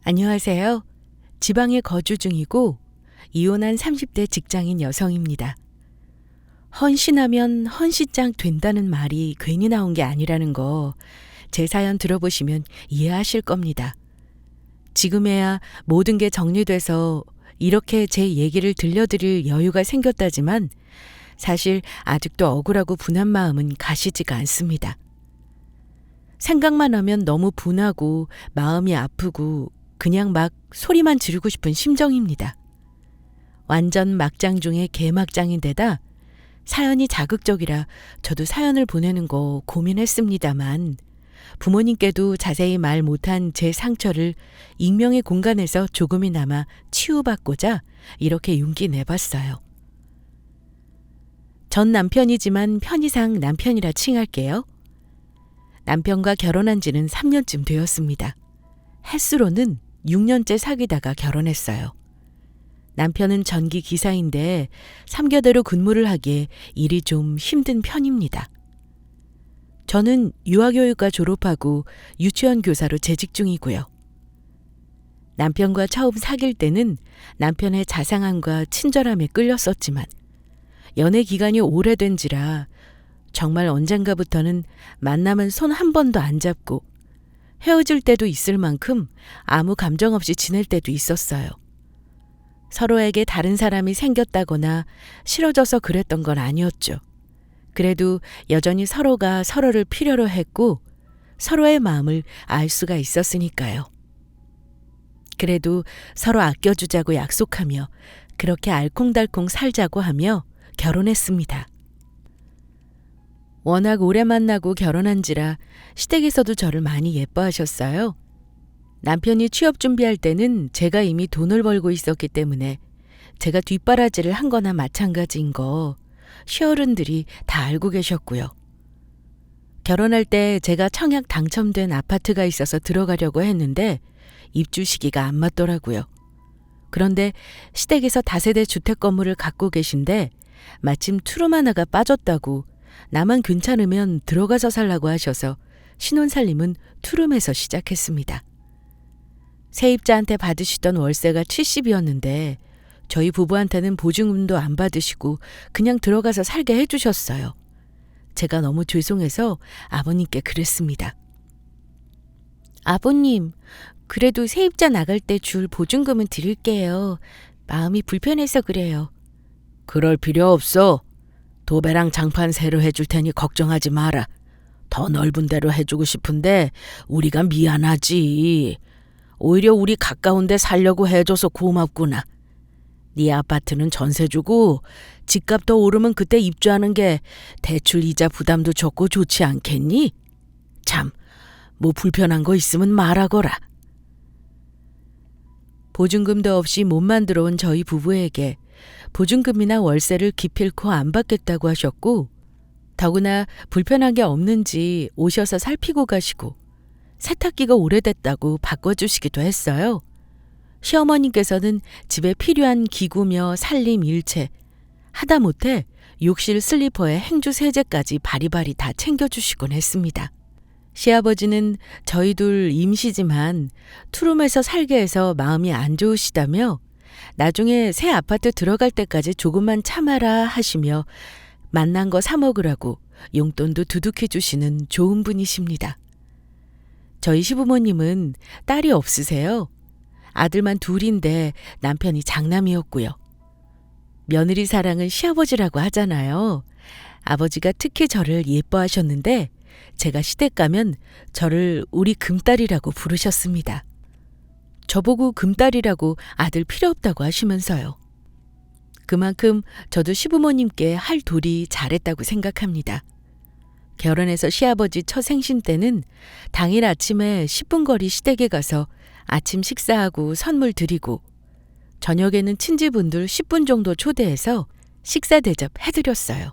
안녕하세요. 지방에 거주 중이고 이혼한 30대 직장인 여성입니다. 헌신하면 헌신장 된다는 말이 괜히 나온 게 아니라는 거 제 사연 들어보시면 이해하실 겁니다. 지금에야 모든 게 정리돼서 이렇게 제 얘기를 들려드릴 여유가 생겼다지만 사실 아직도 억울하고 분한 마음은 가시지가 않습니다. 생각만 하면 너무 분하고 마음이 아프고 그냥 막 소리만 지르고 싶은 심정입니다. 완전 막장 중에 개막장인데다 사연이 자극적이라 저도 사연을 보내는 거 고민했습니다만 부모님께도 자세히 말 못한 제 상처를 익명의 공간에서 조금이나마 치유받고자 이렇게 용기 내봤어요. 전 남편이지만 편의상 남편이라 칭할게요. 남편과 결혼한 지는 3년쯤 되었습니다. 햇수로는 6년째 사귀다가 결혼했어요. 남편은 전기 기사인데 3교대로 근무를 하기에 일이 좀 힘든 편입니다. 저는 유아교육과 졸업하고 유치원 교사로 재직 중이고요. 남편과 처음 사귈 때는 남편의 자상함과 친절함에 끌렸었지만 연애 기간이 오래된지라 정말 언젠가부터는 만나면 손 한 번도 안 잡고 헤어질 때도 있을 만큼 아무 감정 없이 지낼 때도 있었어요. 서로에게 다른 사람이 생겼다거나 싫어져서 그랬던 건 아니었죠. 그래도 여전히 서로가 서로를 필요로 했고 서로의 마음을 알 수가 있었으니까요. 그래도 서로 아껴주자고 약속하며 그렇게 알콩달콩 살자고 하며 결혼했습니다. 워낙 오래 만나고 결혼한지라 시댁에서도 저를 많이 예뻐하셨어요. 남편이 취업 준비할 때는 제가 이미 돈을 벌고 있었기 때문에 제가 뒷바라지를 한 거나 마찬가지인 거 시어른들이 다 알고 계셨고요. 결혼할 때 제가 청약 당첨된 아파트가 있어서 들어가려고 했는데 입주 시기가 안 맞더라고요. 그런데 시댁에서 다세대 주택 건물을 갖고 계신데 마침 투룸 하나가 빠졌다고 나만 괜찮으면 들어가서 살라고 하셔서 신혼살림은 투룸에서 시작했습니다. 세입자한테 받으시던 월세가 70이었는데 저희 부부한테는 보증금도 안 받으시고 그냥 들어가서 살게 해주셨어요. 제가 너무 죄송해서 아버님께 그랬습니다. 아버님, 그래도 세입자 나갈 때 줄 보증금은 드릴게요. 마음이 불편해서 그래요. 그럴 필요 없어. 도배랑 장판 새로 해줄 테니 걱정하지 마라. 더 넓은 데로 해주고 싶은데 우리가 미안하지. 오히려 우리 가까운 데 살려고 해줘서 고맙구나. 네 아파트는 전세 주고 집값 더 오르면 그때 입주하는 게 대출 이자 부담도 적고 좋지 않겠니? 참, 뭐 불편한 거 있으면 말하거라. 보증금도 없이 몸만 들어온 저희 부부에게 보증금이나 월세를 기필코 안 받겠다고 하셨고 더구나 불편한 게 없는지 오셔서 살피고 가시고 세탁기가 오래됐다고 바꿔주시기도 했어요. 시어머님께서는 집에 필요한 기구며 살림 일체, 하다못해 욕실 슬리퍼에 행주 세제까지 바리바리 다 챙겨주시곤 했습니다. 시아버지는 저희 둘 임시지만 투룸에서 살게 해서 마음이 안 좋으시다며 나중에 새 아파트 들어갈 때까지 조금만 참아라 하시며 만난 거 사 먹으라고 용돈도 두둑해 주시는 좋은 분이십니다. 저희 시부모님은 딸이 없으세요. 아들만 둘인데 남편이 장남이었고요. 며느리 사랑은 시아버지라고 하잖아요. 아버지가 특히 저를 예뻐하셨는데 제가 시댁 가면 저를 우리 금딸이라고 부르셨습니다. 저보고 금딸이라고 아들 필요 없다고 하시면서요. 그만큼 저도 시부모님께 할 도리 잘했다고 생각합니다. 결혼해서 시아버지 첫 생신 때는 당일 아침에 10분 거리 시댁에 가서 아침 식사하고 선물 드리고 저녁에는 친지분들 10분 정도 초대해서 식사 대접 해드렸어요.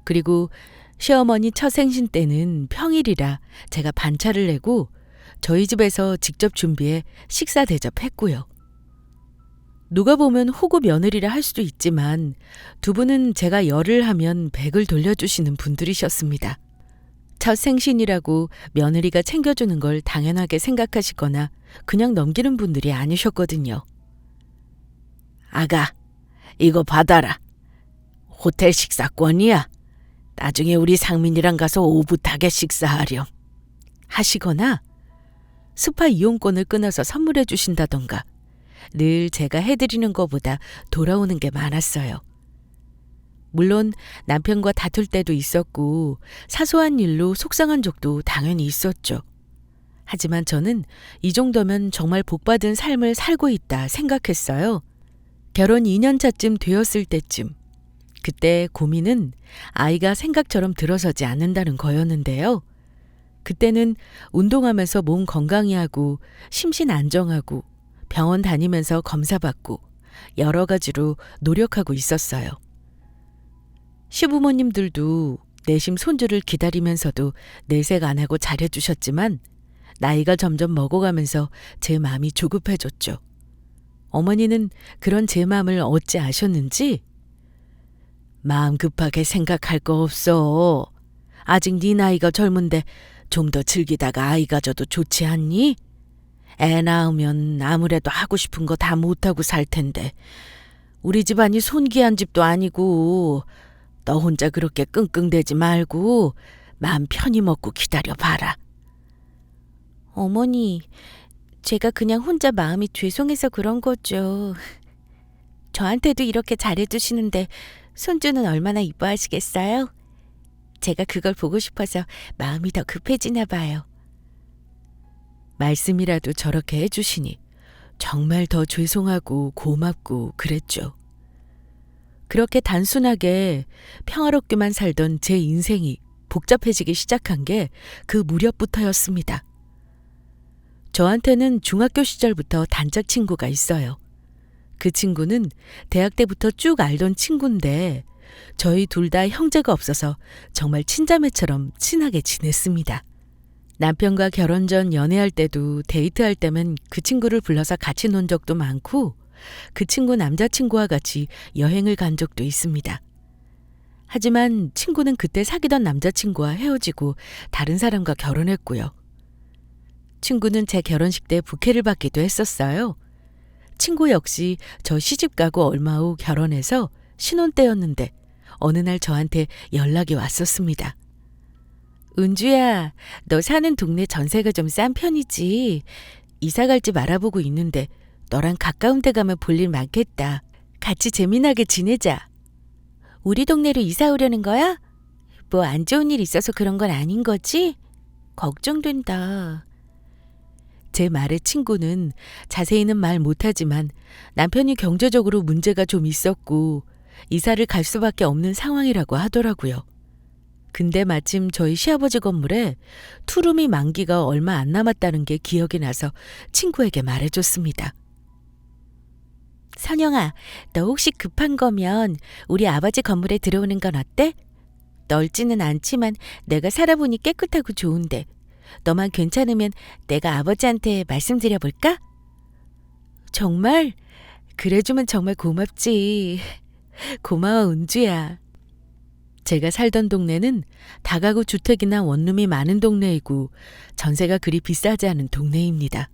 그리고 시어머니 첫 생신 때는 평일이라 제가 반차를 내고 저희 집에서 직접 준비해 식사 대접했고요. 누가 보면 호구 며느리라 할 수도 있지만 두 분은 제가 열을 하면 백을 돌려주시는 분들이셨습니다. 첫 생신이라고 며느리가 챙겨주는 걸 당연하게 생각하시거나 그냥 넘기는 분들이 아니셨거든요. 아가, 이거 받아라. 호텔 식사권이야. 나중에 우리 상민이랑 가서 오붓하게 식사하렴. 하시거나 스파 이용권을 끊어서 선물해 주신다던가 늘 제가 해드리는 것보다 돌아오는 게 많았어요. 물론 남편과 다툴 때도 있었고 사소한 일로 속상한 적도 당연히 있었죠. 하지만 저는 이 정도면 정말 복받은 삶을 살고 있다 생각했어요. 결혼 2년 차쯤 되었을 때쯤 그때 고민은 아이가 생각처럼 들어서지 않는다는 거였는데요. 그때는 운동하면서 몸 건강히 하고 심신 안정하고 병원 다니면서 검사받고 여러 가지로 노력하고 있었어요. 시부모님들도 내심 손주를 기다리면서도 내색 안 하고 잘해주셨지만 나이가 점점 먹어가면서 제 마음이 조급해졌죠. 어머니는 그런 제 마음을 어찌 아셨는지 마음 급하게 생각할 거 없어. 아직 네 나이가 젊은데 좀 더 즐기다가 아이 가져도 좋지 않니? 애 낳으면 아무래도 하고 싶은 거 다 못하고 살 텐데 우리 집안이 손귀한 집도 아니고 너 혼자 그렇게 끙끙대지 말고 마음 편히 먹고 기다려봐라. 어머니, 제가 그냥 혼자 마음이 죄송해서 그런 거죠. 저한테도 이렇게 잘해주시는데 손주는 얼마나 이뻐하시겠어요? 제가 그걸 보고 싶어서 마음이 더 급해지나 봐요. 말씀이라도 저렇게 해주시니 정말 더 죄송하고 고맙고 그랬죠. 그렇게 단순하게 평화롭게만 살던 제 인생이 복잡해지기 시작한 게 그 무렵부터였습니다. 저한테는 중학교 시절부터 단짝 친구가 있어요. 그 친구는 대학 때부터 쭉 알던 친구인데 저희 둘 다 형제가 없어서 정말 친자매처럼 친하게 지냈습니다. 남편과 결혼 전 연애할 때도 데이트할 때면 그 친구를 불러서 같이 논 적도 많고 그 친구 남자친구와 같이 여행을 간 적도 있습니다. 하지만 친구는 그때 사귀던 남자친구와 헤어지고 다른 사람과 결혼했고요. 친구는 제 결혼식 때 부케를 받기도 했었어요. 친구 역시 저 시집 가고 얼마 후 결혼해서 신혼 때였는데 어느 날 저한테 연락이 왔었습니다. 은주야, 너 사는 동네 전세가 좀 싼 편이지. 이사 갈 집 알아보고 있는데 너랑 가까운 데 가면 볼 일 많겠다. 같이 재미나게 지내자. 우리 동네로 이사 오려는 거야? 뭐 안 좋은 일 있어서 그런 건 아닌 거지? 걱정된다. 제 말에 친구는 자세히는 말 못하지만 남편이 경제적으로 문제가 좀 있었고 이사를 갈 수밖에 없는 상황이라고 하더라고요. 근데 마침 저희 시아버지 건물에 투룸이 만기가 얼마 안 남았다는 게 기억이 나서 친구에게 말해줬습니다. 선영아, 너 혹시 급한 거면 우리 아버지 건물에 들어오는 건 어때? 넓지는 않지만 내가 살아보니 깨끗하고 좋은데 너만 괜찮으면 내가 아버지한테 말씀드려볼까? 정말? 그래주면 정말 고맙지. 고마워, 은주야. 제가 살던 동네는 다가구 주택이나 원룸이 많은 동네이고 전세가 그리 비싸지 않은 동네입니다.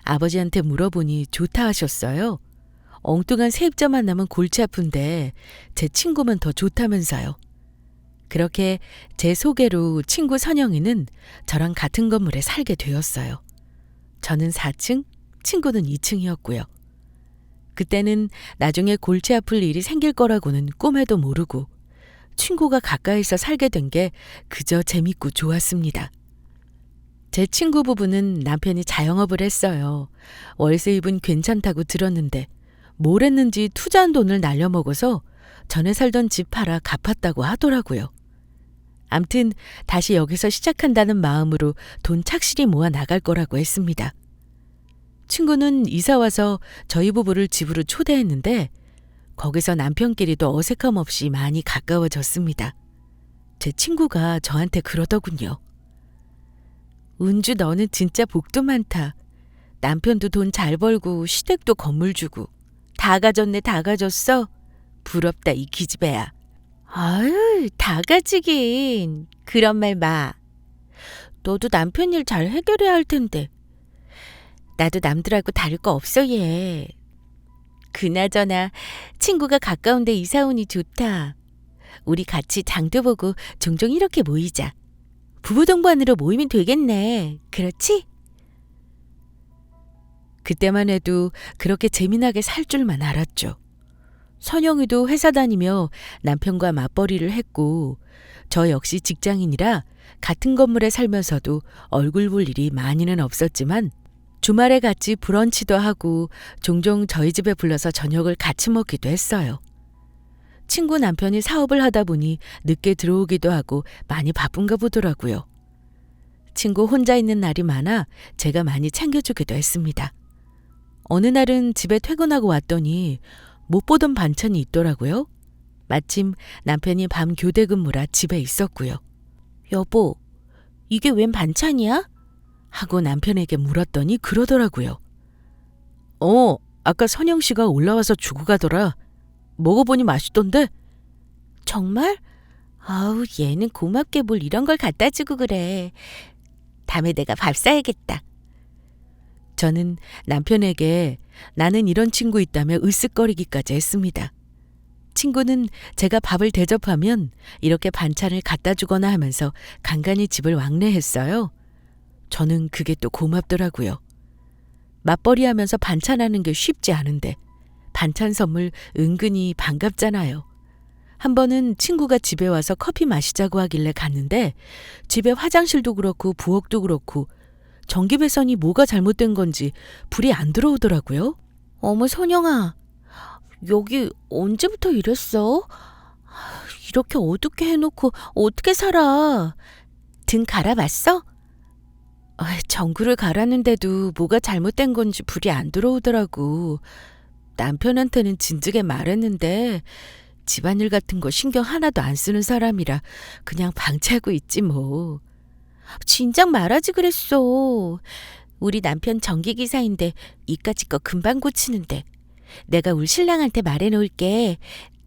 아버지한테 물어보니 좋다 하셨어요. 엉뚱한 세입자만 나면 골치 아픈데 제 친구면 더 좋다면서요. 그렇게 제 소개로 친구 선영이는 저랑 같은 건물에 살게 되었어요. 저는 4층, 친구는 2층이었고요. 그때는 나중에 골치 아플 일이 생길 거라고는 꿈에도 모르고 친구가 가까이서 살게 된 게 그저 재밌고 좋았습니다. 제 친구 부부는 남편이 자영업을 했어요. 월세입은 괜찮다고 들었는데 뭘 했는지 투자한 돈을 날려먹어서 전에 살던 집 팔아 갚았다고 하더라고요. 암튼 다시 여기서 시작한다는 마음으로 돈 착실히 모아 나갈 거라고 했습니다. 친구는 이사와서 저희 부부를 집으로 초대했는데 거기서 남편끼리도 어색함 없이 많이 가까워졌습니다. 제 친구가 저한테 그러더군요. 은주, 너는 진짜 복도 많다. 남편도 돈 잘 벌고 시댁도 건물 주고 다 가졌네, 다 가졌어. 부럽다, 이 기집애야. 아유, 다 가지긴. 그런 말 마. 너도 남편 일 잘 해결해야 할 텐데. 나도 남들하고 다를 거 없어, 얘. 그나저나 친구가 가까운데 이사 오니 좋다. 우리 같이 장도 보고 종종 이렇게 모이자. 부부 동반으로 모이면 되겠네. 그렇지? 그때만 해도 그렇게 재미나게 살 줄만 알았죠. 선영이도 회사 다니며 남편과 맞벌이를 했고 저 역시 직장인이라 같은 건물에 살면서도 얼굴 볼 일이 많이는 없었지만 주말에 같이 브런치도 하고 종종 저희 집에 불러서 저녁을 같이 먹기도 했어요. 친구 남편이 사업을 하다 보니 늦게 들어오기도 하고 많이 바쁜가 보더라고요. 친구 혼자 있는 날이 많아 제가 많이 챙겨주기도 했습니다. 어느 날은 집에 퇴근하고 왔더니 못 보던 반찬이 있더라고요. 마침 남편이 밤 교대 근무라 집에 있었고요. 여보, 이게 웬 반찬이야? 하고 남편에게 물었더니 그러더라고요. 아까 선영 씨가 올라와서 주고 가더라. 먹어보니 맛있던데? 정말? 아우, 얘는 고맙게 뭘 이런 걸 갖다 주고 그래. 다음에 내가 밥 사야겠다. 저는 남편에게 나는 이런 친구 있다며 으쓱거리기까지 했습니다. 친구는 제가 밥을 대접하면 이렇게 반찬을 갖다 주거나 하면서 간간히 집을 왕래했어요. 저는 그게 또 고맙더라고요. 맞벌이 하면서 반찬하는 게 쉽지 않은데 반찬 선물 은근히 반갑잖아요. 한 번은 친구가 집에 와서 커피 마시자고 하길래 갔는데 집에 화장실도 그렇고 부엌도 그렇고 전기 배선이 뭐가 잘못된 건지 불이 안 들어오더라고요. 어머, 선영아, 여기 언제부터 이랬어? 이렇게 어둡게 해놓고 어떻게 살아? 등 갈아봤어? 전구를 갈았는데도 뭐가 잘못된 건지 불이 안 들어오더라고. 남편한테는 진즉에 말했는데 집안일 같은 거 신경 하나도 안 쓰는 사람이라 그냥 방치하고 있지 뭐. 진작 말하지 그랬어. 우리 남편 전기기사인데 이까짓 거 금방 고치는데. 내가 우리 신랑한테 말해놓을게.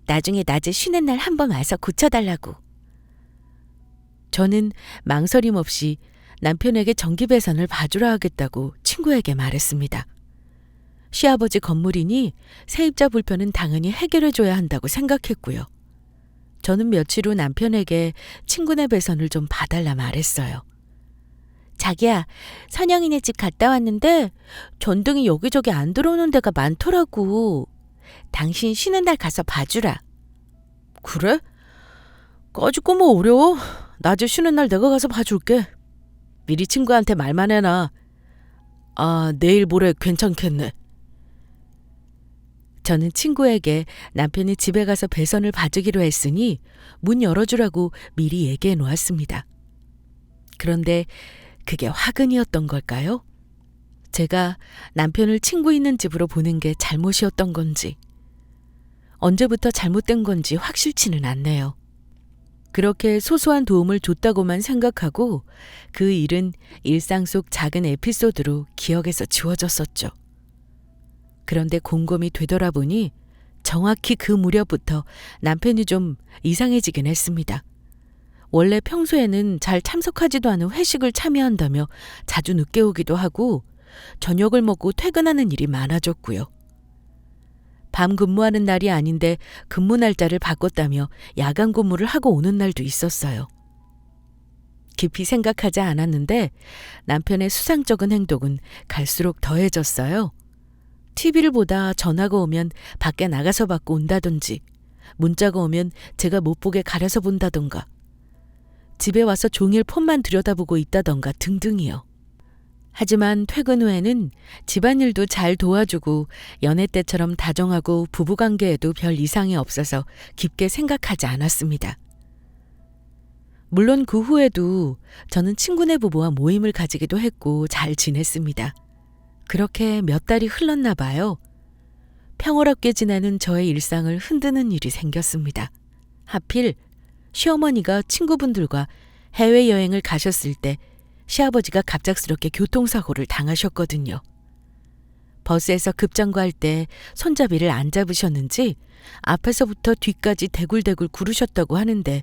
나중에 낮에 쉬는 날 한번 와서 고쳐달라고. 저는 망설임 없이 남편에게 전기배선을 봐주라 하겠다고 친구에게 말했습니다. 시아버지 건물이니 세입자 불편은 당연히 해결해줘야 한다고 생각했고요. 저는 며칠 후 남편에게 친구네 배선을 좀 봐달라 말했어요. 자기야, 선영이네 집 갔다 왔는데 전등이 여기저기 안 들어오는 데가 많더라고. 당신 쉬는 날 가서 봐주라. 그래? 까짓 거 뭐 어려워. 낮에 쉬는 날 내가 가서 봐줄게. 미리 친구한테 말만 해놔. 내일 모레 괜찮겠네. 저는 친구에게 남편이 집에 가서 배선을 봐주기로 했으니 문 열어주라고 미리 얘기해 놓았습니다. 그런데 그게 화근이었던 걸까요? 제가 남편을 친구 있는 집으로 보낸 게 잘못이었던 건지, 언제부터 잘못된 건지 확실치는 않네요. 그렇게 소소한 도움을 줬다고만 생각하고 그 일은 일상 속 작은 에피소드로 기억에서 지워졌었죠. 그런데 곰곰이 되돌아보니 정확히 그 무렵부터 남편이 좀 이상해지긴 했습니다. 원래 평소에는 잘 참석하지도 않은 회식을 참여한다며 자주 늦게 오기도 하고 저녁을 먹고 퇴근하는 일이 많아졌고요. 밤 근무하는 날이 아닌데 근무 날짜를 바꿨다며 야간 근무를 하고 오는 날도 있었어요. 깊이 생각하지 않았는데 남편의 수상쩍은 행동은 갈수록 더해졌어요. TV를 보다 전화가 오면 밖에 나가서 받고 온다든지 문자가 오면 제가 못 보게 가려서 본다던가 집에 와서 종일 폰만 들여다보고 있다던가 등등이요. 하지만 퇴근 후에는 집안일도 잘 도와주고 연애 때처럼 다정하고 부부관계에도 별 이상이 없어서 깊게 생각하지 않았습니다. 물론 그 후에도 저는 친구네 부부와 모임을 가지기도 했고 잘 지냈습니다. 그렇게 몇 달이 흘렀나 봐요. 평화롭게 지내는 저의 일상을 흔드는 일이 생겼습니다. 하필 시어머니가 친구분들과 해외여행을 가셨을 때 시아버지가 갑작스럽게 교통사고를 당하셨거든요. 버스에서 급정거할 때 손잡이를 안 잡으셨는지 앞에서부터 뒤까지 대굴대굴 구르셨다고 하는데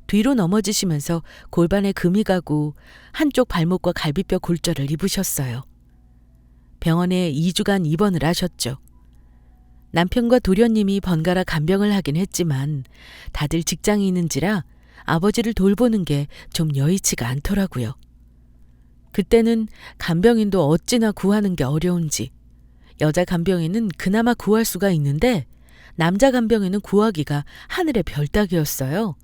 뒤로 넘어지시면서 골반에 금이 가고 한쪽 발목과 갈비뼈 골절을 입으셨어요. 병원에 2주간 입원을 하셨죠. 남편과 도련님이 번갈아 간병을 하긴 했지만 다들 직장인인지라 아버지를 돌보는 게 좀 여의치가 않더라고요. 그때는 간병인도 어찌나 구하는 게 어려운지 여자 간병인은 그나마 구할 수가 있는데 남자 간병인은 구하기가 하늘의 별 따기였어요.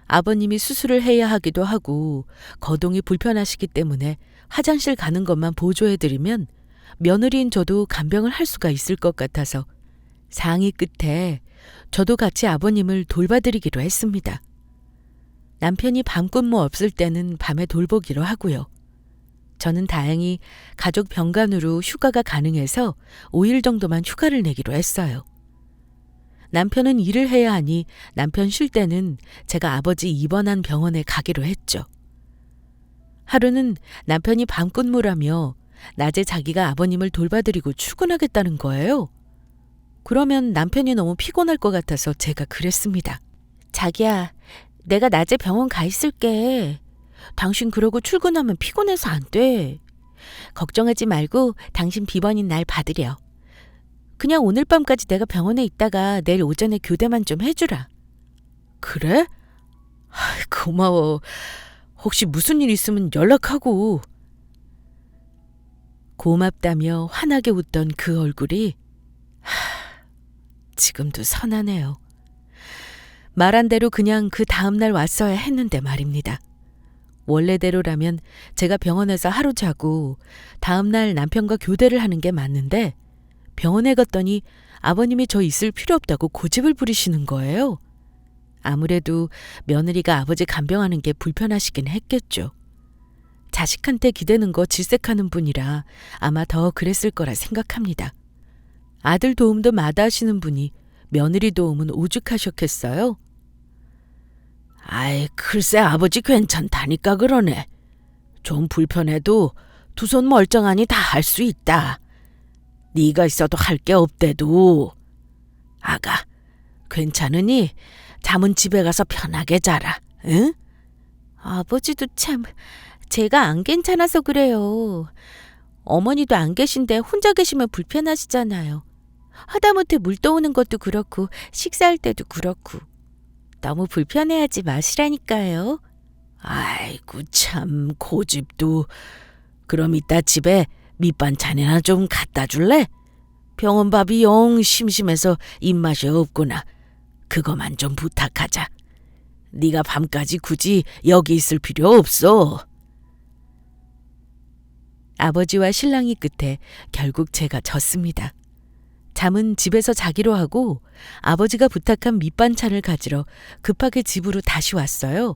아버님이 수술을 해야 하기도 하고 거동이 불편하시기 때문에 화장실 가는 것만 보조해드리면 며느리인 저도 간병을 할 수가 있을 것 같아서 상의 끝에 저도 같이 아버님을 돌봐드리기로 했습니다. 남편이 밤근무 없을 때는 밤에 돌보기로 하고요. 저는 다행히 가족 병간으로 휴가가 가능해서 5일 정도만 휴가를 내기로 했어요. 남편은 일을 해야 하니 남편 쉴 때는 제가 아버지 입원한 병원에 가기로 했죠. 하루는 남편이 밤근무라며 낮에 자기가 아버님을 돌봐드리고 출근하겠다는 거예요. 그러면 남편이 너무 피곤할 것 같아서 제가 그랬습니다. 자기야, 내가 낮에 병원 가 있을게. 당신 그러고 출근하면 피곤해서 안 돼. 걱정하지 말고 당신 비번인 날 받으려. 그냥 오늘 밤까지 내가 병원에 있다가 내일 오전에 교대만 좀 해주라. 그래? 고마워. 혹시 무슨 일 있으면 연락하고. 고맙다며 환하게 웃던 그 얼굴이 지금도 선하네요. 말한 대로 그냥 그 다음날 왔어야 했는데 말입니다. 원래대로라면 제가 병원에서 하루 자고 다음날 남편과 교대를 하는 게 맞는데 병원에 갔더니 아버님이 저 있을 필요 없다고 고집을 부리시는 거예요. 아무래도 며느리가 아버지 간병하는 게 불편하시긴 했겠죠. 자식한테 기대는 거 질색하는 분이라 아마 더 그랬을 거라 생각합니다. 아들 도움도 마다하시는 분이 며느리 도움은 오죽하셨겠어요? 아이, 글쎄 아버지 괜찮다니까 그러네. 좀 불편해도 두 손 멀쩡하니 다 할 수 있다. 네가 있어도 할 게 없대도. 아가, 괜찮으니 잠은 집에 가서 편하게 자라. 응? 아버지도 참, 제가 안 괜찮아서 그래요. 어머니도 안 계신데 혼자 계시면 불편하시잖아요. 하다못해 물 떠오는 것도 그렇고 식사할 때도 그렇고. 너무 불편해하지 마시라니까요. 아이고 참 고집도. 그럼 이따 집에 밑반찬이나 좀 갖다 줄래? 병원 밥이 영 심심해서 입맛이 없구나. 그거만 좀 부탁하자. 네가 밤까지 굳이 여기 있을 필요 없어. 아버지와 신랑이 끝에 결국 제가 졌습니다. 잠은 집에서 자기로 하고 아버지가 부탁한 밑반찬을 가지러 급하게 집으로 다시 왔어요.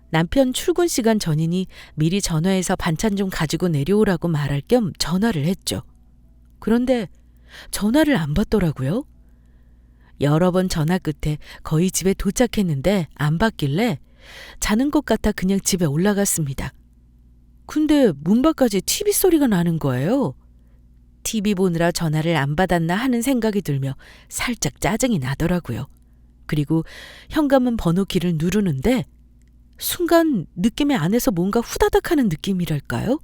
남편 출근 시간 전이니 미리 전화해서 반찬 좀 가지고 내려오라고 말할 겸 전화를 했죠. 그런데 전화를 안 받더라고요. 여러 번 전화 끝에 거의 집에 도착했는데 안 받길래 자는 것 같아 그냥 집에 올라갔습니다. 근데 문 밖까지 TV 소리가 나는 거예요. TV 보느라 전화를 안 받았나 하는 생각이 들며 살짝 짜증이 나더라고요. 그리고 현관문 번호키를 누르는데 순간 느낌의 안에서 뭔가 후다닥 하는 느낌이랄까요?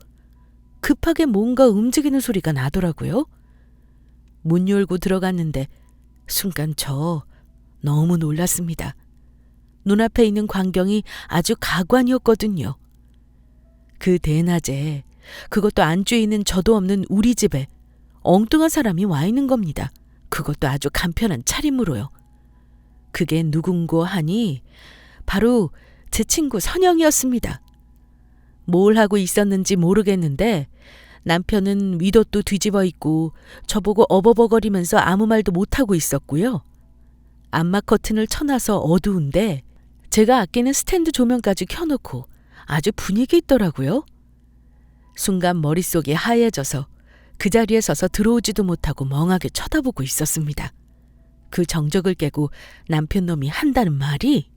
급하게 뭔가 움직이는 소리가 나더라고요. 문 열고 들어갔는데 순간 저 너무 놀랐습니다. 눈앞에 있는 광경이 아주 가관이었거든요. 그 대낮에 그것도 안주에 있는 저도 없는 우리 집에 엉뚱한 사람이 와 있는 겁니다. 그것도 아주 간편한 차림으로요. 그게 누군고 하니 바로 제 친구 선영이었습니다. 뭘 하고 있었는지 모르겠는데 남편은 윗옷도 뒤집어 입고 저보고 어버버거리면서 아무 말도 못하고 있었고요. 암막 커튼을 쳐놔서 어두운데 제가 아끼는 스탠드 조명까지 켜놓고 아주 분위기 있더라고요. 순간 머릿속이 하얘져서 그 자리에 서서 들어오지도 못하고 멍하게 쳐다보고 있었습니다. 그 정적을 깨고 남편 놈이 한다는 말이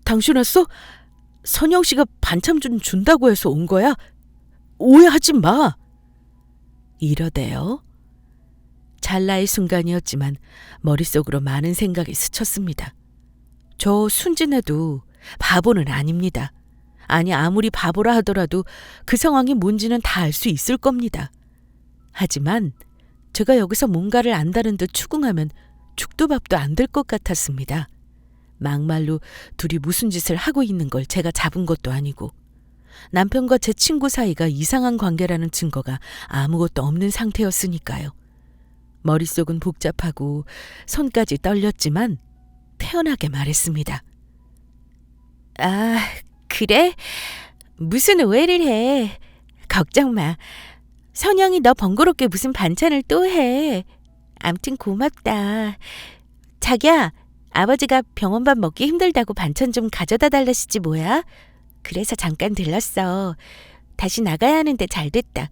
당신 왔어? 선영 씨가 반찬 좀 준다고 해서 온 거야? 오해하지 마. 이러대요. 찰나의 순간이었지만 머릿속으로 많은 생각이 스쳤습니다. 저 순진해도 바보는 아닙니다. 아니 아무리 바보라 하더라도 그 상황이 뭔지는 다 알 수 있을 겁니다. 하지만 제가 여기서 뭔가를 안다는 듯 추궁하면 죽도 밥도 안 될 것 같았습니다. 막말로 둘이 무슨 짓을 하고 있는 걸 제가 잡은 것도 아니고 남편과 제 친구 사이가 이상한 관계라는 증거가 아무것도 없는 상태였으니까요. 머릿속은 복잡하고 손까지 떨렸지만 태연하게 말했습니다. 아, 그래? 무슨 오해를 해. 걱정 마. 선영이 너 번거롭게 무슨 반찬을 또 해. 암튼 고맙다. 자기야, 아버지가 병원밥 먹기 힘들다고 반찬 좀 가져다 달라시지 뭐야? 그래서 잠깐 들렀어. 다시 나가야 하는데 잘 됐다.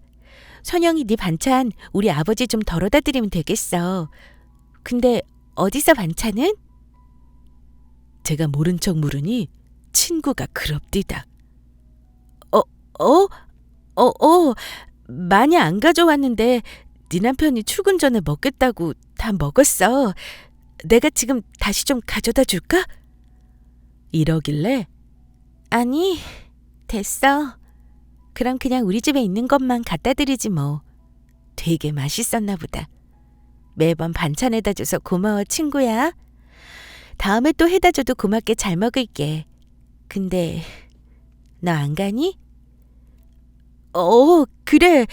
선영이 네 반찬 우리 아버지 좀 덜어다 드리면 되겠어. 근데 어디서 반찬은? 제가 모른 척 물으니 친구가 그럽디다. 많이 안 가져왔는데 네 남편이 출근 전에 먹겠다고 다 먹었어. 내가 지금 다시 좀 가져다 줄까? 이러길래 아니, 됐어. 그럼 그냥 우리 집에 있는 것만 갖다 드리지 뭐. 되게 맛있었나 보다. 매번 반찬에다 줘서 고마워 친구야. 다음에 또 해다 줘도 고맙게 잘 먹을게. 근데 너 안 가니? 그래.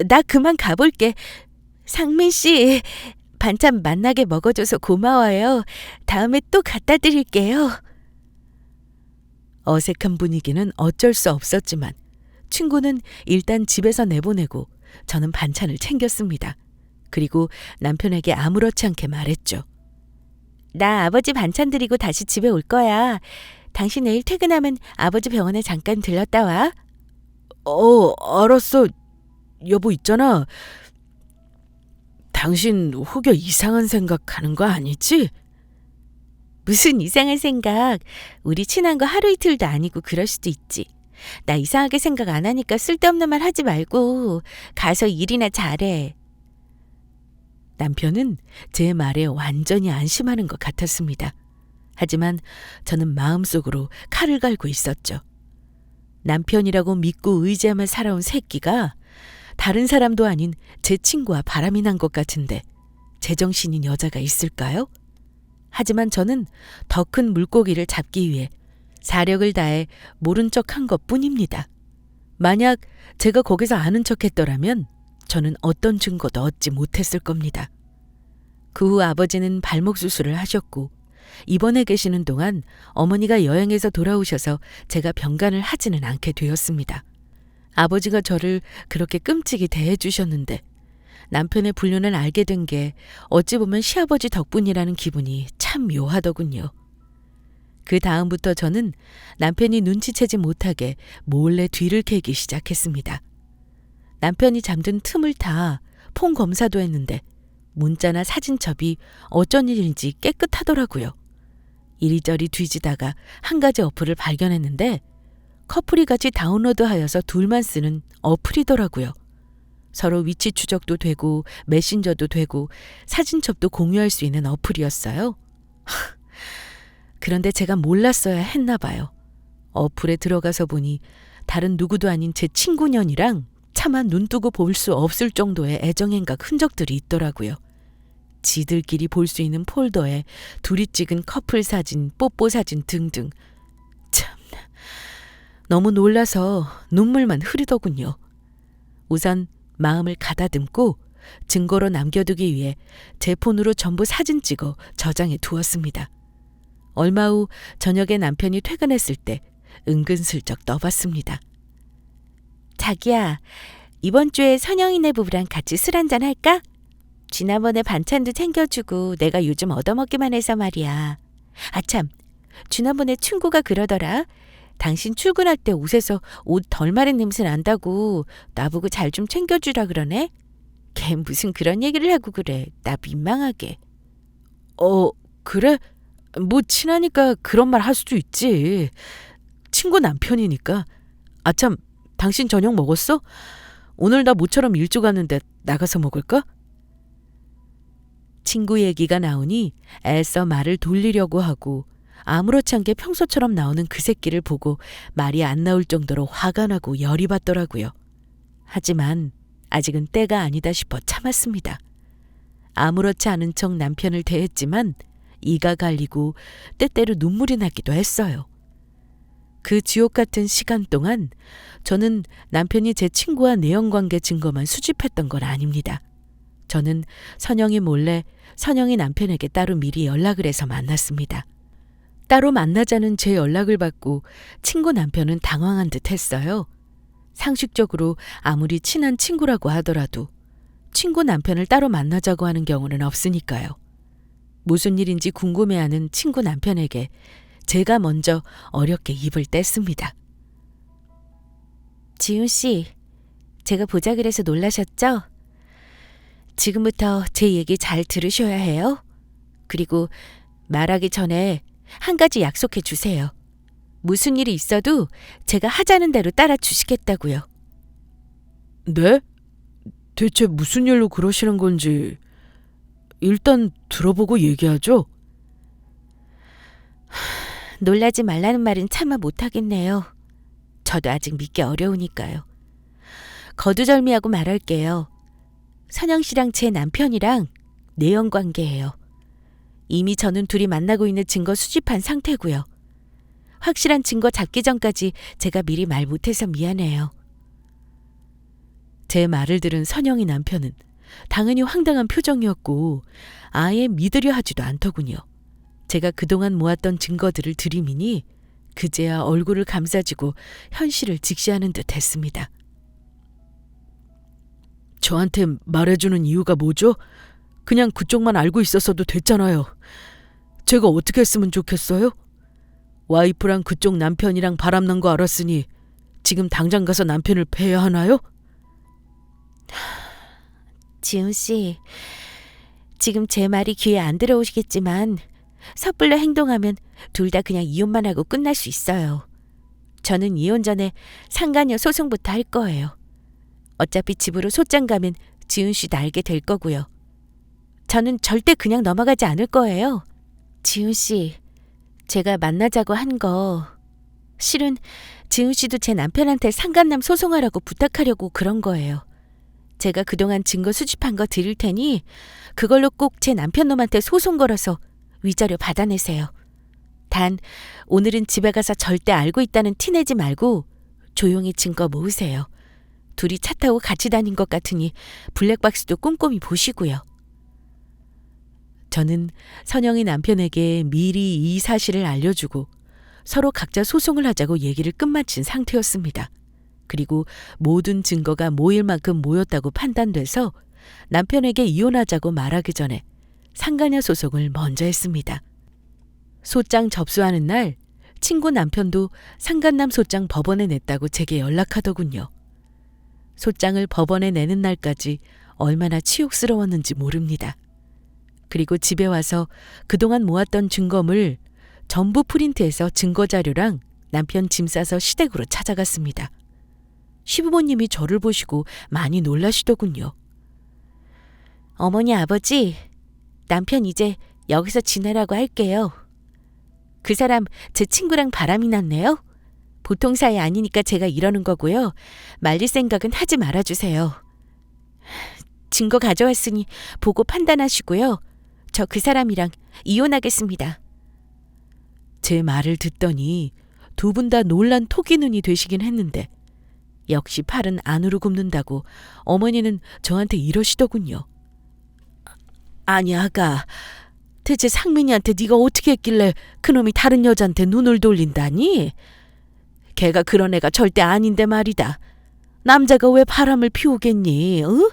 나 그만 가볼게. 상민 씨, 반찬 맛나게 먹어줘서 고마워요. 다음에 또 갖다 드릴게요. 어색한 분위기는 어쩔 수 없었지만 친구는 일단 집에서 내보내고 저는 반찬을 챙겼습니다. 그리고 남편에게 아무렇지 않게 말했죠. 나 아버지 반찬 드리고 다시 집에 올 거야. 당신 내일 퇴근하면 아버지 병원에 잠깐 들렀다 와. 알았어. 여보 있잖아. 당신 혹여 이상한 생각하는 거 아니지? 무슨 이상한 생각. 우리 친한 거 하루 이틀도 아니고 그럴 수도 있지. 나 이상하게 생각 안 하니까 쓸데없는 말 하지 말고 가서 일이나 잘해. 남편은 제 말에 완전히 안심하는 것 같았습니다. 하지만 저는 마음속으로 칼을 갈고 있었죠. 남편이라고 믿고 의지하며 살아온 새끼가 다른 사람도 아닌 제 친구와 바람이 난 것 같은데 제정신인 여자가 있을까요? 하지만 저는 더 큰 물고기를 잡기 위해 사력을 다해 모른 척한 것뿐입니다. 만약 제가 거기서 아는 척했더라면 저는 어떤 증거도 얻지 못했을 겁니다. 그 후 아버지는 발목 수술을 하셨고 입원해 계시는 동안 어머니가 여행에서 돌아오셔서 제가 병간을 하지는 않게 되었습니다. 아버지가 저를 그렇게 끔찍이 대해주셨는데 남편의 불륜을 알게 된 게 어찌 보면 시아버지 덕분이라는 기분이 참 묘하더군요. 그 다음부터 저는 남편이 눈치채지 못하게 몰래 뒤를 캐기 시작했습니다. 남편이 잠든 틈을 타 폰 검사도 했는데 문자나 사진첩이 어쩐 일인지 깨끗하더라고요. 이리저리 뒤지다가 한 가지 어플을 발견했는데 커플이 같이 다운로드하여서 둘만 쓰는 어플이더라고요. 서로 위치 추적도 되고 메신저도 되고 사진첩도 공유할 수 있는 어플이었어요. 그런데 제가 몰랐어야 했나 봐요. 어플에 들어가서 보니 다른 누구도 아닌 제 친구년이랑 차마 눈뜨고 볼 수 없을 정도의 애정행각 흔적들이 있더라고요. 지들끼리 볼 수 있는 폴더에 둘이 찍은 커플 사진, 뽀뽀 사진 등등. 참나, 너무 놀라서 눈물만 흐르더군요. 우선 마음을 가다듬고 증거로 남겨두기 위해 제 폰으로 전부 사진 찍어 저장해 두었습니다. 얼마 후 저녁에 남편이 퇴근했을 때 은근슬쩍 넣어봤습니다. 자기야, 이번 주에 선영이네 부부랑 같이 술 한잔 할까? 지난번에 반찬도 챙겨주고 내가 요즘 얻어먹기만 해서 말이야. 아참, 지난번에 친구가 그러더라. 당신 출근할 때 옷에서 옷 덜 마른 냄새 난다고 나보고 잘 좀 챙겨주라 그러네. 걔 무슨 그런 얘기를 하고 그래. 나 민망하게. 그래? 뭐 친하니까 그런 말 할 수도 있지. 친구 남편이니까. 아참, 당신 저녁 먹었어? 오늘 나 모처럼 일찍 왔는데 나가서 먹을까? 친구 얘기가 나오니 애써 말을 돌리려고 하고 아무렇지 않게 평소처럼 나오는 그 새끼를 보고 말이 안 나올 정도로 화가 나고 열이 받더라고요. 하지만 아직은 때가 아니다 싶어 참았습니다. 아무렇지 않은 척 남편을 대했지만 이가 갈리고 때때로 눈물이 나기도 했어요. 그 지옥 같은 시간 동안 저는 남편이 제 친구와 내연관계 증거만 수집했던 건 아닙니다. 저는 선영이 몰래 선영이 남편에게 따로 미리 연락을 해서 만났습니다. 따로 만나자는 제 연락을 받고 친구 남편은 당황한 듯 했어요. 상식적으로 아무리 친한 친구라고 하더라도 친구 남편을 따로 만나자고 하는 경우는 없으니까요. 무슨 일인지 궁금해하는 친구 남편에게 제가 먼저 어렵게 입을 뗐습니다. 지훈 씨, 제가 보자 그래서 놀라셨죠? 지금부터 제 얘기 잘 들으셔야 해요. 그리고 말하기 전에 한 가지 약속해 주세요. 무슨 일이 있어도 제가 하자는 대로 따라 주시겠다고요. 네? 대체 무슨 일로 그러시는 건지 일단 들어보고 얘기하죠. 놀라지 말라는 말은 차마 못하겠네요. 저도 아직 믿기 어려우니까요. 거두절미하고 말할게요. 선영 씨랑 제 남편이랑 내연관계예요. 이미 저는 둘이 만나고 있는 증거 수집한 상태고요. 확실한 증거 잡기 전까지 제가 미리 말 못해서 미안해요. 제 말을 들은 선영이 남편은 당연히 황당한 표정이었고 아예 믿으려 하지도 않더군요. 제가 그동안 모았던 증거들을 들이미니 그제야 얼굴을 감싸지고 현실을 직시하는 듯 했습니다. 저한테 말해주는 이유가 뭐죠? 그냥 그쪽만 알고 있었어도 됐잖아요. 제가 어떻게 했으면 좋겠어요? 와이프랑 그쪽 남편이랑 바람난 거 알았으니 지금 당장 가서 남편을 패야 하나요? 지훈 씨, 지금 제 말이 귀에 안 들어오시겠지만 섣불러 행동하면 둘 다 그냥 이혼만 하고 끝날 수 있어요. 저는 이혼 전에 상간녀 소송부터 할 거예요. 어차피 집으로 소장 가면 지훈 씨도 알게 될 거고요. 저는 절대 그냥 넘어가지 않을 거예요. 지훈 씨, 제가 만나자고 한 거 실은 지훈 씨도 제 남편한테 상간남 소송하라고 부탁하려고 그런 거예요. 제가 그동안 증거 수집한 거 드릴 테니 그걸로 꼭 제 남편 놈한테 소송 걸어서 위자료 받아내세요. 단 오늘은 집에 가서 절대 알고 있다는 티 내지 말고 조용히 증거 모으세요. 둘이 차 타고 같이 다닌 것 같으니 블랙박스도 꼼꼼히 보시고요. 저는 선영이 남편에게 미리 이 사실을 알려주고 서로 각자 소송을 하자고 얘기를 끝마친 상태였습니다. 그리고 모든 증거가 모일 만큼 모였다고 판단돼서 남편에게 이혼하자고 말하기 전에 상간녀 소송을 먼저 했습니다. 소장 접수하는 날 친구 남편도 상간남 소장 법원에 냈다고 제게 연락하더군요. 소장을 법원에 내는 날까지 얼마나 치욕스러웠는지 모릅니다. 그리고 집에 와서 그동안 모았던 증거물 전부 프린트해서 증거자료랑 남편 짐 싸서 시댁으로 찾아갔습니다. 시부모님이 저를 보시고 많이 놀라시더군요. 어머니 아버지, 남편 이제 여기서 지내라고 할게요. 그 사람 제 친구랑 바람이 났네요. 보통 사이 아니니까 제가 이러는 거고요. 말릴 생각은 하지 말아주세요. 증거 가져왔으니 보고 판단하시고요. 저 그 사람이랑 이혼하겠습니다. 제 말을 듣더니 두 분 다 놀란 토끼 눈이 되시긴 했는데 역시 팔은 안으로 굽는다고 어머니는 저한테 이러시더군요. 아니 아가, 대체 상민이한테 네가 어떻게 했길래 그놈이 다른 여자한테 눈을 돌린다니? 걔가 그런 애가 절대 아닌데 말이다. 남자가 왜 바람을 피우겠니? 응?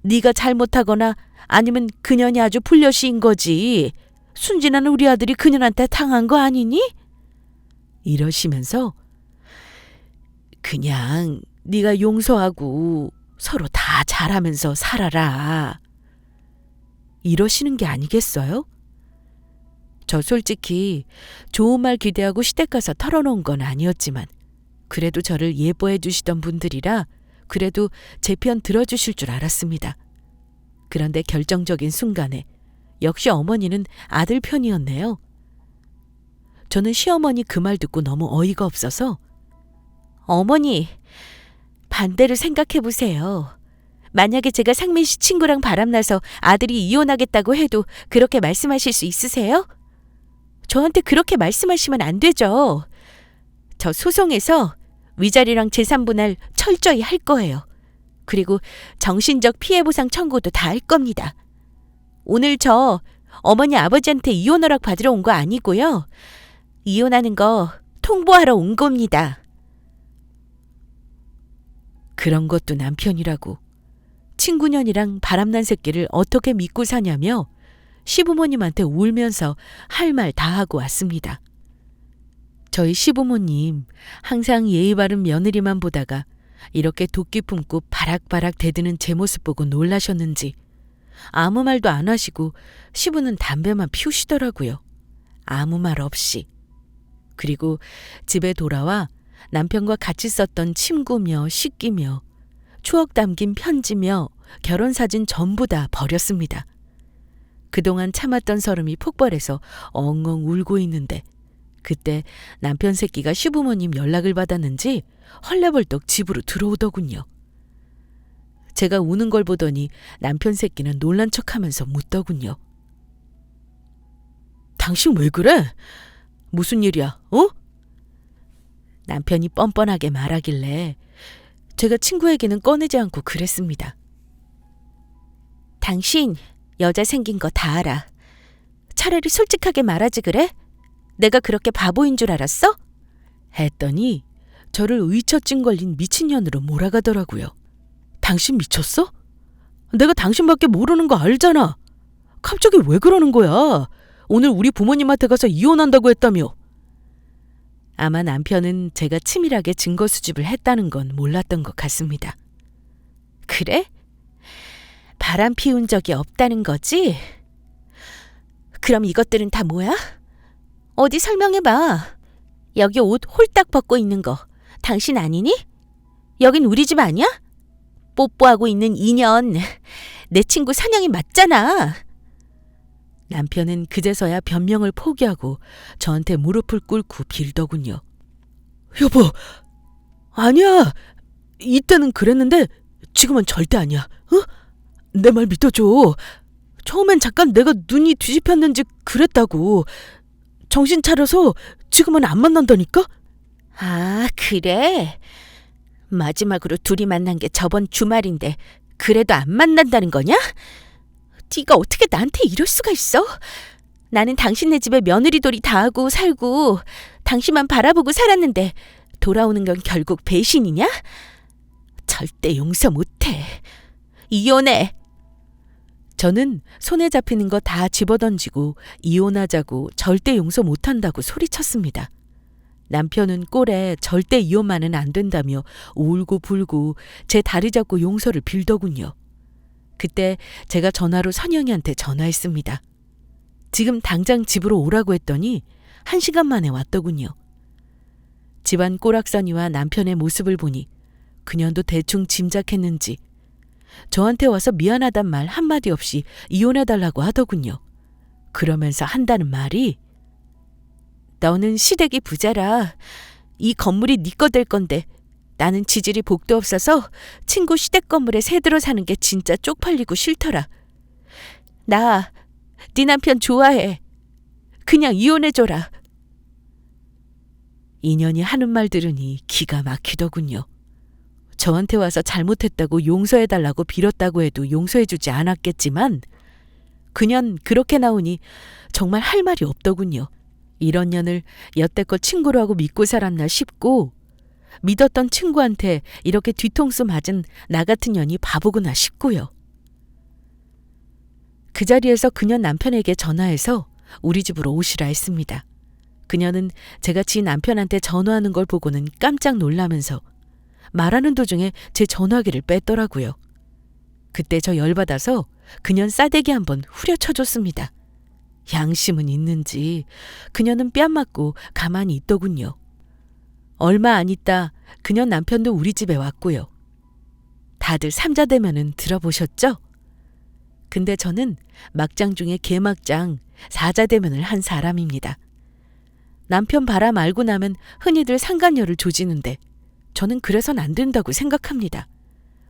네가 잘못하거나 아니면 그년이 아주 불려시인 거지. 순진한 우리 아들이 그년한테 당한 거 아니니? 이러시면서 그냥 네가 용서하고 서로 다 잘하면서 살아라. 이러시는 게 아니겠어요? 저 솔직히 좋은 말 기대하고 시댁 가서 털어놓은 건 아니었지만 그래도 저를 예뻐해 주시던 분들이라 그래도 제 편 들어주실 줄 알았습니다. 그런데 결정적인 순간에 역시 어머니는 아들 편이었네요. 저는 시어머니 그 말 듣고 너무 어이가 없어서 어머니, 반대로 생각해 보세요. 만약에 제가 상민 씨 친구랑 바람나서 아들이 이혼하겠다고 해도 그렇게 말씀하실 수 있으세요? 저한테 그렇게 말씀하시면 안 되죠. 저 소송에서 위자료랑 재산 분할 철저히 할 거예요. 그리고 정신적 피해 보상 청구도 다 할 겁니다. 오늘 저 어머니 아버지한테 이혼 허락 받으러 온 거 아니고요. 이혼하는 거 통보하러 온 겁니다. 그런 것도 남편이라고. 친구년이랑 바람난 새끼를 어떻게 믿고 사냐며 시부모님한테 울면서 할 말 다 하고 왔습니다. 저희 시부모님 항상 예의 바른 며느리만 보다가 이렇게 도끼 품고 바락바락 대드는 제 모습 보고 놀라셨는지 아무 말도 안 하시고 시부는 담배만 피우시더라고요. 아무 말 없이. 그리고 집에 돌아와 남편과 같이 썼던 침구며 식기며 추억 담긴 편지며 결혼사진 전부 다 버렸습니다. 그동안 참았던 서름이 폭발해서 엉엉 울고 있는데 그때 남편 새끼가 시부모님 연락을 받았는지 헐레벌떡 집으로 들어오더군요. 제가 우는 걸 보더니 남편 새끼는 놀란 척하면서 묻더군요. 당신 왜 그래? 무슨 일이야, 어? 남편이 뻔뻔하게 말하길래 제가 친구에게는 꺼내지 않고 그랬습니다. 당신 여자 생긴 거 다 알아. 차라리 솔직하게 말하지 그래? 내가 그렇게 바보인 줄 알았어? 했더니 저를 의처 찡걸린 미친년으로 몰아가더라고요. 당신 미쳤어? 내가 당신밖에 모르는 거 알잖아. 갑자기 왜 그러는 거야? 오늘 우리 부모님한테 가서 이혼한다고 했다며. 아마 남편은 제가 치밀하게 증거 수집을 했다는 건 몰랐던 것 같습니다. 그래? 바람 피운 적이 없다는 거지? 그럼 이것들은 다 뭐야? 어디 설명해봐. 여기 옷 홀딱 벗고 있는 거 당신 아니니? 여긴 우리 집 아니야? 뽀뽀하고 있는 인연 내 친구 선영이 맞잖아. 남편은 그제서야 변명을 포기하고 저한테 무릎을 꿇고 빌더군요. 여보, 아니야. 이때는 그랬는데 지금은 절대 아니야. 어? 내 말 믿어줘. 처음엔 잠깐 내가 눈이 뒤집혔는지 그랬다고. 정신 차려서 지금은 안 만난다니까? 아, 그래? 마지막으로 둘이 만난 게 저번 주말인데 그래도 안 만난다는 거냐? 네가 어떻게 나한테 이럴 수가 있어? 나는 당신네 집에 며느리돌이 다 하고 살고 당신만 바라보고 살았는데 돌아오는 건 결국 배신이냐? 절대 용서 못해. 이혼해. 저는 손에 잡히는 거 다 집어던지고 이혼하자고 절대 용서 못한다고 소리쳤습니다. 남편은 꼴에 절대 이혼만은 안 된다며 울고 불고 제 다리 잡고 용서를 빌더군요. 그때 제가 전화로 선영이한테 전화했습니다. 지금 당장 집으로 오라고 했더니 1시간 만에 왔더군요. 집안 꼬락서니와 남편의 모습을 보니 그년도 대충 짐작했는지 저한테 와서 미안하단 말 한마디 없이 이혼해달라고 하더군요. 그러면서 한다는 말이 너는 시댁이 부자라 이 건물이 네 거 될 건데 나는 지질이 복도 없어서 친구 시댁 건물에 새들어 사는 게 진짜 쪽팔리고 싫더라. 나 네 남편 좋아해. 그냥 이혼해줘라. 인연이 하는 말 들으니 기가 막히더군요. 저한테 와서 잘못했다고 용서해달라고 빌었다고 해도 용서해주지 않았겠지만 그년 그렇게 나오니 정말 할 말이 없더군요. 이런 년을 여태껏 친구로 하고 믿고 살았나 싶고 믿었던 친구한테 이렇게 뒤통수 맞은 나 같은 년이 바보구나 싶고요. 그 자리에서 그년 남편에게 전화해서 우리 집으로 오시라 했습니다. 그녀는 제가 지 남편한테 전화하는 걸 보고는 깜짝 놀라면서 말하는 도중에 제 전화기를 뺐더라고요. 그때 저 열받아서 그년 싸대기 한번 후려쳐줬습니다. 양심은 있는지 그녀는 뺨 맞고 가만히 있더군요. 얼마 안 있다 그년 남편도 우리 집에 왔고요. 다들 삼자대면은 들어보셨죠? 근데 저는 막장 중에 개막장 사자대면을 한 사람입니다. 남편 바람 알고 나면 흔히들 상간녀를 조지는데 저는 그래선 안 된다고 생각합니다.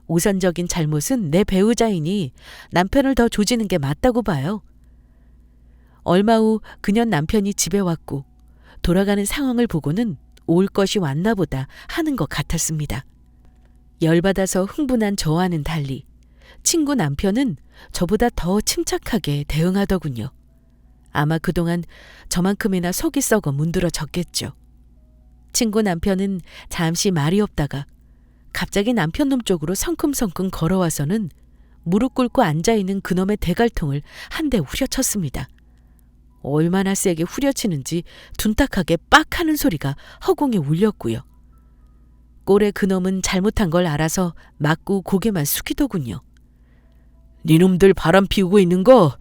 우선적인 잘못은 내 배우자이니 남편을 더 조지는 게 맞다고 봐요. 얼마 후 그년 남편이 집에 왔고 돌아가는 상황을 보고는 올 것이 왔나 보다 하는 것 같았습니다. 열받아서 흥분한 저와는 달리 친구 남편은 저보다 더 침착하게 대응하더군요. 아마 그동안 저만큼이나 속이 썩어 문드러졌겠죠. 친구 남편은 잠시 말이 없다가 갑자기 남편 놈 쪽으로 성큼성큼 걸어와서는 무릎 꿇고 앉아있는 그놈의 대갈통을 한 대 후려쳤습니다. 얼마나 세게 후려치는지 둔탁하게 빡 하는 소리가 허공에 울렸고요. 꼴에 그놈은 잘못한 걸 알아서 맞고 고개만 숙이더군요. 니놈들 바람 피우고 있는 거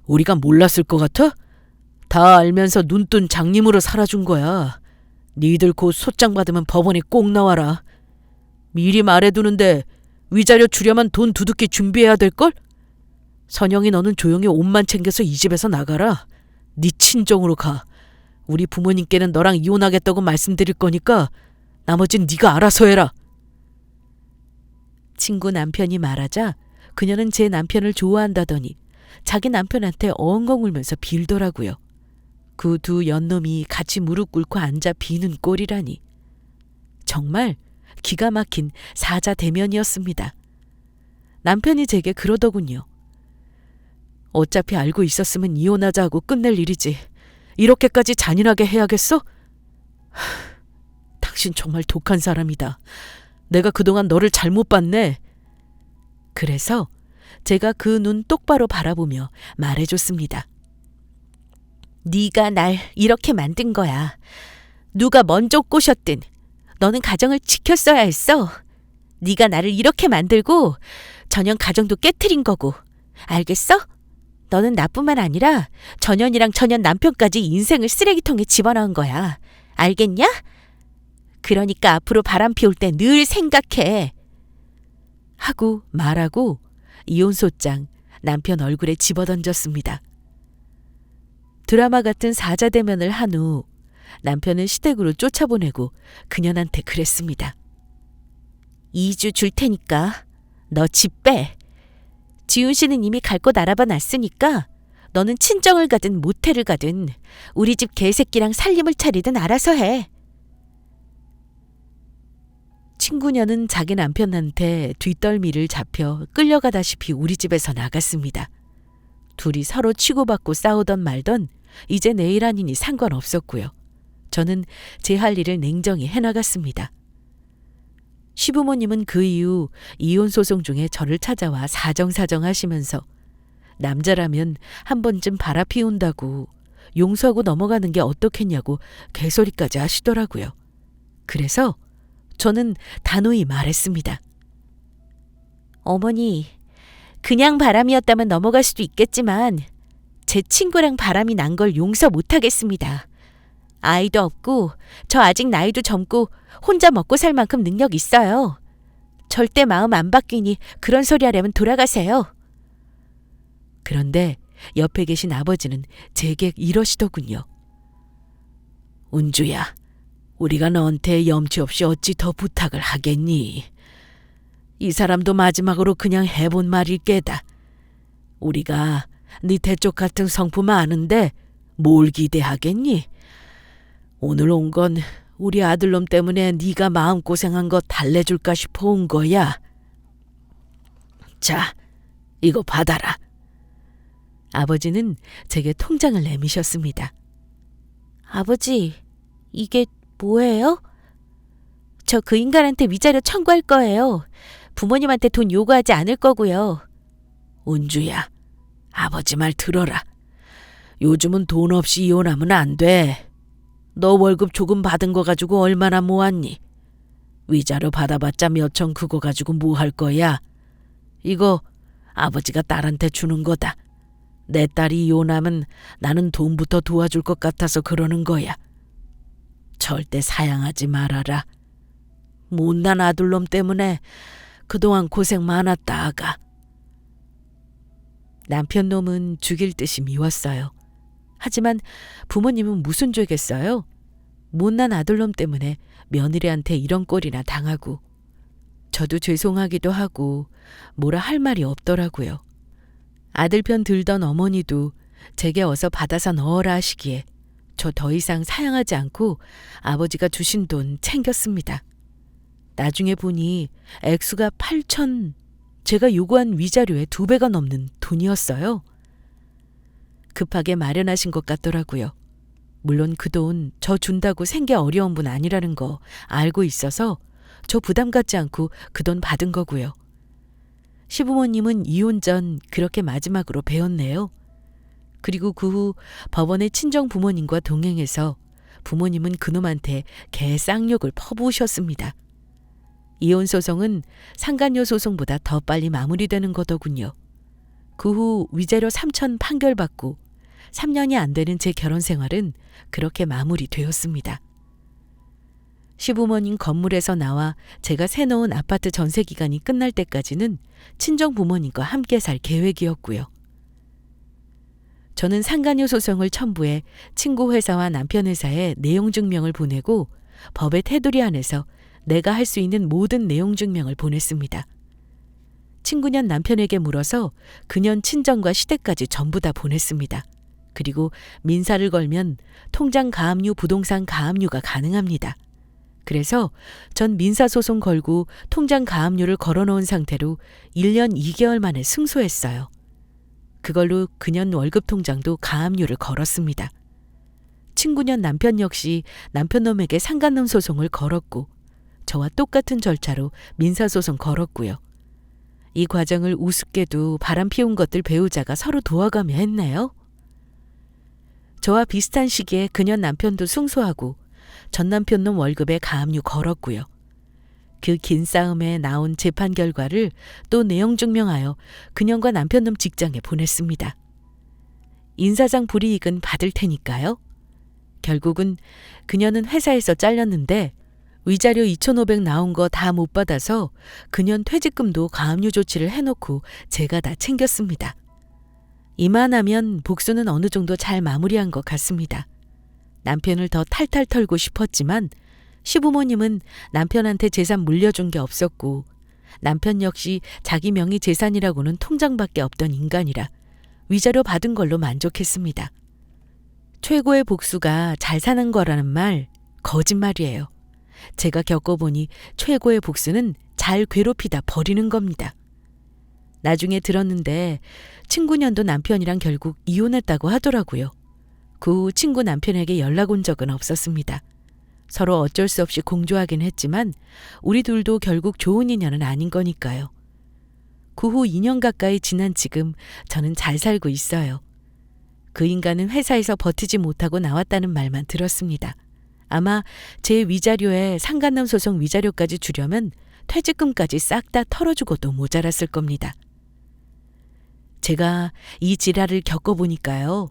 우리가 몰랐을 것 같아? 다 알면서 눈뜬 장님으로 살아준 거야. 니들 곧 소장 받으면 법원에 꼭 나와라. 미리 말해두는데 위자료 주려면 돈 두둑히 준비해야 될걸? 선영이 너는 조용히 옷만 챙겨서 이 집에서 나가라. 네 친정으로 가. 우리 부모님께는 너랑 이혼하겠다고 말씀드릴 거니까 나머진 네가 알아서 해라. 친구 남편이 말하자 그녀는 제 남편을 좋아한다더니 자기 남편한테 엉엉 울면서 빌더라고요. 그 두 연놈이 같이 무릎 꿇고 앉아 비는 꼴이라니. 정말 기가 막힌 사자대면이었습니다. 남편이 제게 그러더군요. 어차피 알고 있었으면 이혼하자 하고 끝낼 일이지. 이렇게까지 잔인하게 해야겠어? 당신 정말 독한 사람이다. 내가 그동안 너를 잘못 봤네. 그래서 제가 그 눈 똑바로 바라보며 말해줬습니다. 네가 날 이렇게 만든 거야. 누가 먼저 꼬셨든 너는 가정을 지켰어야 했어. 네가 나를 이렇게 만들고 전현 가정도 깨트린 거고. 알겠어? 너는 나뿐만 아니라 전현이랑 전현 남편까지 인생을 쓰레기통에 집어넣은 거야. 알겠냐? 그러니까 앞으로 바람 피울 때 늘 생각해. 하고 말하고 이혼소장 남편 얼굴에 집어던졌습니다. 드라마 같은 사자대면을 한 후 남편은 시댁으로 쫓아보내고 그년한테 그랬습니다. 2주 줄 테니까 너 집 빼. 지훈 씨는 이미 갈 곳 알아봐 놨으니까 너는 친정을 가든 모텔을 가든 우리 집 개새끼랑 살림을 차리든 알아서 해. 친구녀는 자기 남편한테 뒷덜미를 잡혀 끌려가다시피 우리 집에서 나갔습니다. 둘이 서로 치고받고 싸우던 말던 이제 내일 아니니 상관없었고요. 저는 제 할 일을 냉정히 해나갔습니다. 시부모님은 그 이후 이혼 소송 중에 저를 찾아와 사정사정 하시면서 남자라면 한 번쯤 바라피운다고 용서하고 넘어가는 게 어떻겠냐고 개소리까지 하시더라고요. 그래서 저는 단호히 말했습니다. 어머니, 그냥 바람이었다면 넘어갈 수도 있겠지만 제 친구랑 바람이 난 걸 용서 못하겠습니다. 아이도 없고 저 아직 나이도 젊고 혼자 먹고 살 만큼 능력 있어요. 절대 마음 안 바뀌니 그런 소리 하려면 돌아가세요. 그런데 옆에 계신 아버지는 제게 이러시더군요. 은주야, 우리가 너한테 염치 없이 어찌 더 부탁을 하겠니? 이 사람도 마지막으로 그냥 해본 말일 게다. 우리가 네 대쪽 같은 성품 아는데 뭘 기대하겠니? 오늘 온 건 우리 아들놈 때문에 네가 마음고생한 거 달래줄까 싶어 온 거야. 자, 이거 받아라. 아버지는 제게 통장을 내미셨습니다. 아버지, 이게 뭐예요? 저 그 인간한테 위자료 청구할 거예요. 부모님한테 돈 요구하지 않을 거고요. 은주야, 아버지 말 들어라. 요즘은 돈 없이 이혼하면 안 돼. 너 월급 조금 받은 거 가지고 얼마나 모았니? 위자료 받아봤자 몇천 그거 가지고 뭐 할 거야? 이거 아버지가 딸한테 주는 거다. 내 딸이 이혼하면 나는 돈부터 도와줄 것 같아서 그러는 거야. 절대 사양하지 말아라. 못난 아들놈 때문에 그동안 고생 많았다, 아가. 남편 놈은 죽일 듯이 미웠어요. 하지만 부모님은 무슨 죄겠어요? 못난 아들놈 때문에 며느리한테 이런 꼴이나 당하고. 저도 죄송하기도 하고 뭐라 할 말이 없더라고요. 아들 편 들던 어머니도 제게 어서 받아서 넣어라 하시기에 저 더 이상 사양하지 않고 아버지가 주신 돈 챙겼습니다. 나중에 보니 액수가 8천, 제가 요구한 위자료의 2배가 넘는 돈이었어요. 급하게 마련하신 것 같더라고요. 물론 그 돈 저 준다고 생계 어려운 분 아니라는 거 알고 있어서 저 부담 갖지 않고 그 돈 받은 거고요. 시부모님은 이혼 전 그렇게 마지막으로 배웠네요. 그리고 그 후 법원의 친정 부모님과 동행해서 부모님은 그놈한테 개 쌍욕을 퍼부으셨습니다. 이혼 소송은 상간녀 소송보다 더 빨리 마무리되는 거더군요. 그 후 위자료 3천 판결받고 3년이 안 되는 제 결혼 생활은 그렇게 마무리되었습니다. 시부모님 건물에서 나와 제가 새놓은 아파트 전세 기간이 끝날 때까지는 친정 부모님과 함께 살 계획이었고요. 저는 상간녀 소송을 첨부해 친구 회사와 남편 회사에 내용 증명을 보내고 법의 테두리 안에서 내가 할 수 있는 모든 내용 증명을 보냈습니다. 친구년 남편에게 물어서 그년 친정과 시댁까지 전부 다 보냈습니다. 그리고 민사를 걸면 통장 가압류, 부동산 가압류가 가능합니다. 그래서 전 민사소송 걸고 통장 가압류를 걸어놓은 상태로 1년 2개월 만에 승소했어요. 그걸로 그년 월급 통장도 가압류를 걸었습니다. 친구년 남편 역시 남편놈에게 상간놈 소송을 걸었고 저와 똑같은 절차로 민사소송 걸었고요. 이 과정을 우습게도 바람 피운 것들 배우자가 서로 도와가며 했네요. 저와 비슷한 시기에 그년 남편도 승소하고 전 남편놈 월급에 가압류 걸었고요. 그 긴 싸움에 나온 재판 결과를 또 내용 증명하여 그년과 남편놈 직장에 보냈습니다. 인사상 불이익은 받을 테니까요. 결국은 그녀는 회사에서 잘렸는데 위자료 2,500 나온 거 다 못 받아서 그년 퇴직금도 가압류 조치를 해놓고 제가 다 챙겼습니다. 이만하면 복수는 어느 정도 잘 마무리한 것 같습니다. 남편을 더 탈탈 털고 싶었지만 시부모님은 남편한테 재산 물려준 게 없었고 남편 역시 자기 명의 재산이라고는 통장밖에 없던 인간이라 위자료 받은 걸로 만족했습니다. 최고의 복수가 잘 사는 거라는 말 거짓말이에요. 제가 겪어보니 최고의 복수는 잘 괴롭히다 버리는 겁니다. 나중에 들었는데 친구년도 남편이랑 결국 이혼했다고 하더라고요. 그 후 친구 남편에게 연락 온 적은 없었습니다. 서로 어쩔 수 없이 공조하긴 했지만 우리 둘도 결국 좋은 인연은 아닌 거니까요. 그 후 2년 가까이 지난 지금 저는 잘 살고 있어요. 그 인간은 회사에서 버티지 못하고 나왔다는 말만 들었습니다. 아마 제 위자료에 상간남 소송 위자료까지 주려면 퇴직금까지 싹 다 털어주고도 모자랐을 겁니다. 제가 이 지랄을 겪어보니까요.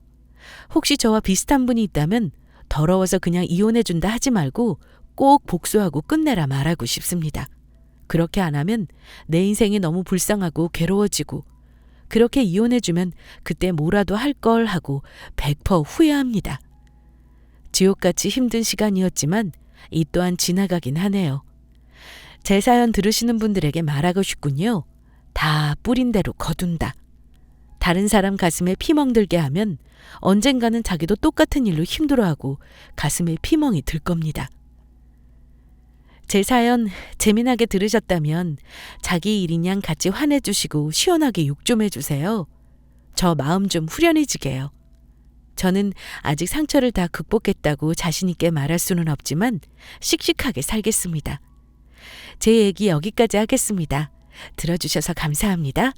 혹시 저와 비슷한 분이 있다면 더러워서 그냥 이혼해준다 하지 말고 꼭 복수하고 끝내라 말하고 싶습니다. 그렇게 안 하면 내 인생이 너무 불쌍하고 괴로워지고 그렇게 이혼해주면 그때 뭐라도 할 걸 하고 100% 후회합니다. 지옥같이 힘든 시간이었지만 이 또한 지나가긴 하네요. 제 사연 들으시는 분들에게 말하고 싶군요. 다 뿌린 대로 거둔다. 다른 사람 가슴에 피멍 들게 하면 언젠가는 자기도 똑같은 일로 힘들어하고 가슴에 피멍이 들 겁니다. 제 사연 재미나게 들으셨다면 자기 일인양 같이 화내주시고 시원하게 욕 좀 해주세요. 저 마음 좀 후련해지게요. 저는 아직 상처를 다 극복했다고 자신있게 말할 수는 없지만 씩씩하게 살겠습니다. 제 얘기 여기까지 하겠습니다. 들어주셔서 감사합니다.